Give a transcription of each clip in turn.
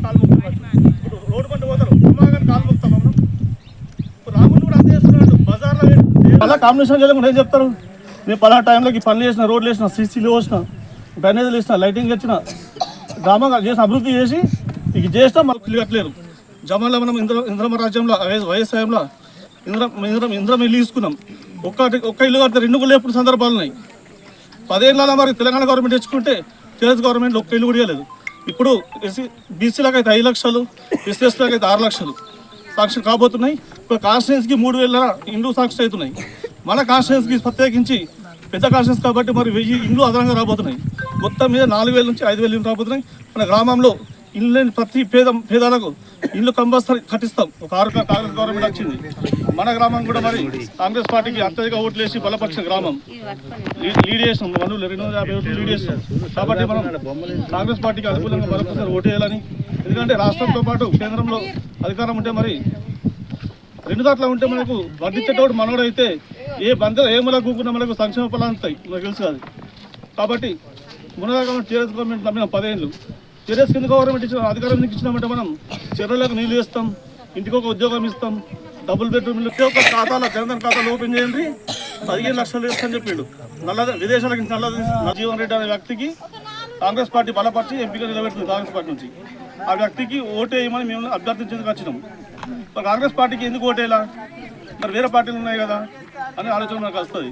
కాలు మొక్కుతున్నారు. ఇప్పుడు రోడ్డు పంట పోతారు కానీ కాలు మొక్కుతాం మనం. రాముడు కూడా అంతే చేస్తున్నాడు. బజార్లో అలా కాంబినేషన్ చేయలేకుండా ఏం చెప్తారు? మేము పలానా టైంలోకి పనులు చేసిన, రోడ్లు వేసిన, సీసీలు వేసిన, డ్రైనేజీలు వేసిన, లైటింగ్ ఇచ్చిన, గ్రామంగా చేసిన అభివృద్ధి చేసి ఇక చేసినా మాకు ఇల్లు కట్టలేరు. జమాన్లో మనం ఇంద్రమ రాజ్యంలో వ్యవసాయంలో ఇంద్రం ఇల్లు తీసుకున్నాం. ఒక్క ఇల్లు కడితే 2 గుళ్ళు ఎప్పుడు సందర్భాలు ఉన్నాయి. 10 ఏళ్ళ మరి తెలంగాణ గవర్నమెంట్ తెచ్చుకుంటే టీఆర్ఎస్ గవర్నమెంట్ ఒక్క ఇల్లు కూడా ఇవ్వలేదు. ఇప్పుడు బీసీలకు అయితే 5 లక్షలు, ఎస్సీలకు అయితే 6 లక్షలు సాక్షులు కాబోతున్నాయి. ఇప్పుడు కాన్స్టిట్యున్సీకి 3,000 ఇండ్లు సాక్షి అవుతున్నాయి. మన కాన్స్టిట్యున్సీకి ప్రత్యేకించి పెద్ద కాన్స్టిట్యున్సీ కాబట్టి మరి 1000 ఇండ్లు అదనంగా రాబోతున్నాయి. మొత్తం మీద 4,000 నుంచి 5,000 ఇండ్లు రాబోతున్నాయి. మన గ్రామంలో ఇల్లు లేని ప్రతి పేదలకు ఇల్లు కంపల్సరీ కట్టిస్తాం. ఒక కాంగ్రెస్ గవర్నమెంట్ వచ్చింది. మన గ్రామం కూడా మరి కాంగ్రెస్ పార్టీకి అత్యధిక ఓట్లు వేసి బలపరిచిన గ్రామం. లీడ్ చేసినాం, 250 ఓట్లు లీడ్ చేసినాం. కాబట్టి మనం కాంగ్రెస్ పార్టీకి అనుకూలంగా మరొకసారి ఓటు వేయాలని. ఎందుకంటే రాష్ట్రంతో పాటు కేంద్రంలో అధికారం ఉంటే మరి 2 దాంట్లో ఉంటే మనకు వర్ధించేటోడు మనోడు అయితే ఏ బందర ఏ మూల కూకున్నా మనకు సంక్షేమ ఫలాలు ఉంటాయి, మనకు తెలుసు కాదు. కాబట్టి మునగా టీఆర్ఎస్ గవర్నమెంట్ నమ్మిన 10 ఏళ్ళు టీఆర్ఎస్ కింద గవర్నమెంట్ ఇచ్చిన అధికారం ఎందుకు ఇచ్చినామంటే మనం చెరువులకు నీళ్ళు వేస్తాం, ఇంటికి ఒక ఉద్యోగం ఇస్తాం, డబుల్ బెడ్రూమ్లు ఒక ఖాతాలో జనధన్ ఖాతాలో ఓపెన్ చేయండి 15 లక్షలు వేస్తామని చెప్పిండు. విదేశాలకు జీవన్ రెడ్డి అనే వ్యక్తికి కాంగ్రెస్ పార్టీ బలపరిచి ఎంపీగా నిలబెడుతుంది. కాంగ్రెస్ పార్టీ నుంచి ఆ వ్యక్తికి ఓటేయమని మేము అభ్యర్థించేందుకు వచ్చినాం. మరి కాంగ్రెస్ పార్టీకి ఎందుకు ఓటేలా, మరి వేరే పార్టీలు ఉన్నాయి కదా అని ఆలోచన మనకు వస్తుంది.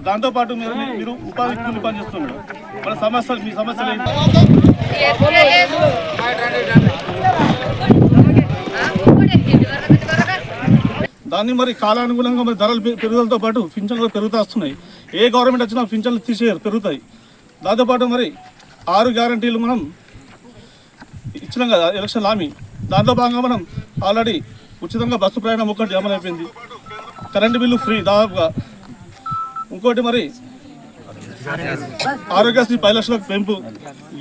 దాంతోపాటు మీరు ఉపాధి కూలి పని చేస్తున్నారు. మన సమస్యలు మీ సమస్యలు ఏంటి? దాన్ని మరి కాలానుగుణంగా మరి ధరలు పెరుగుదలతో పాటు పింఛన్లు పెరుగుతూ వస్తున్నాయి. ఏ గవర్నమెంట్ వచ్చినా పింఛన్లు తీసేయారు, పెరుగుతాయి. దాంతోపాటు మరి 6 గ్యారంటీలు మనం ఇచ్చినాం కదా ఎలక్షన్ హామీ. దాంట్లో భాగంగా మనం ఆల్రెడీ ఉచితంగా బస్సు ప్రయాణం ఒకటి అమలైపోయింది. కరెంటు బిల్లు ఫ్రీ దాదాపుగా. ఇంకోటి మరి ఆరోగ్యశ్రీ 10 లక్షలకు పెంపు,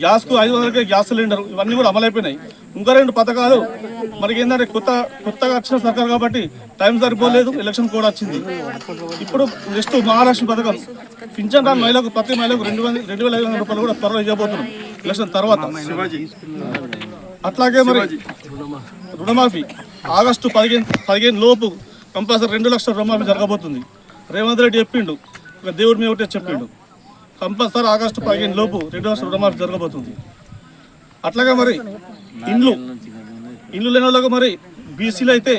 గ్యాస్కు 500కే గ్యాస్ సిలిండర్, ఇవన్నీ కూడా అమలైపోయినాయి. ఇంకా 2 పథకాలు మనకి ఏంటంటే కొత్తగా వచ్చిన సర్కారు కాబట్టి టైం సరిపోలేదు, ఎలక్షన్ కూడా వచ్చింది. ఇప్పుడు నెక్స్ట్ మహాలక్ష్మి పథకం, పింఛన్ రాని మహిళకు ప్రతి మహిళకు 2,500 రూపాయలు కూడా త్వరలో ఇవ్వబోతున్నాం ఎలక్షన్ తర్వాత. అట్లాగే మరి రుణమాఫీ ఆగస్టు 15 లోపు కంపల్సరీ 2 లక్షల రుణమాఫీ జరగబోతుంది. రేవంత్ రెడ్డి చెప్పిండు, దేవుడి మీద ఒకటే చెప్పిండు, కంపల్సరీ ఆగస్టు 15 లోపు 2 లక్షల రుణమాఫీ జరగబోతుంది. అట్లాగే మరి ఇండ్లు లేని వాళ్ళకు మరి బీసీలు అయితే